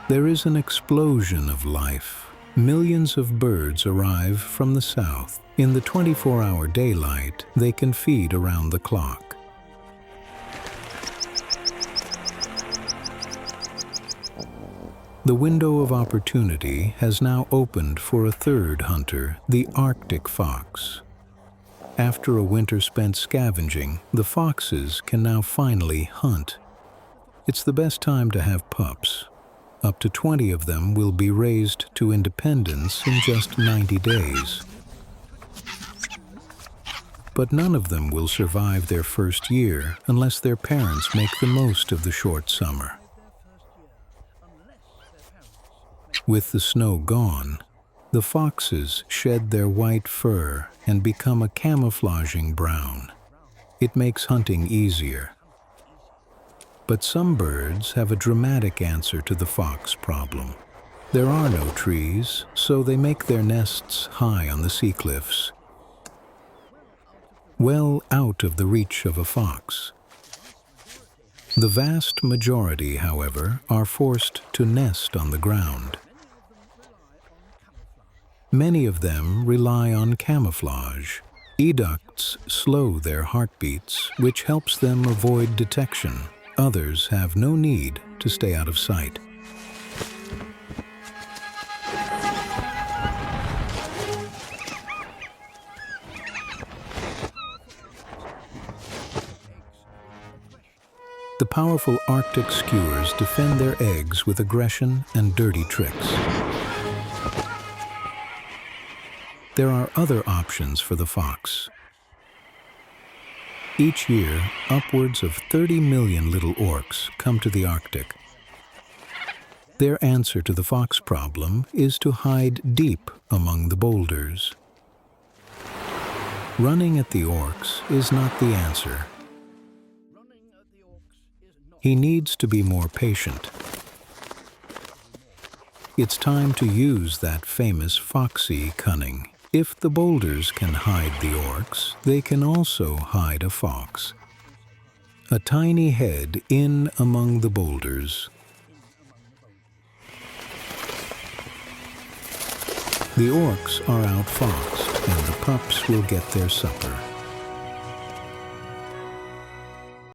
There is an explosion of life. Millions of birds arrive from the south. In the 24-hour daylight, they can feed around the clock. The window of opportunity has now opened for a third hunter, the Arctic fox. After a winter spent scavenging, the foxes can now finally hunt. It's the best time to have pups. Up to 20 of them will be raised to independence in just 90 days. But none of them will survive their first year unless their parents make the most of the short summer. With the snow gone, the foxes shed their white fur and become a camouflaging brown. It makes hunting easier. But some birds have a dramatic answer to the fox problem. There are no trees, so they make their nests high on the sea cliffs, well out of the reach of a fox. The vast majority, however, are forced to nest on the ground. Many of them rely on camouflage. Educts slow their heartbeats, which helps them avoid detection. Others have no need to stay out of sight. The powerful Arctic skuas defend their eggs with aggression and dirty tricks. There are other options for the fox. Each year, upwards of 30 million little orcs come to the Arctic. Their answer to the fox problem is to hide deep among the boulders. Running at the orcs is not the answer. He needs to be more patient. It's time to use that famous foxy cunning. If the boulders can hide the orcs, they can also hide a fox. A tiny head in among the boulders. The orcs are outfoxed, and the pups will get their supper.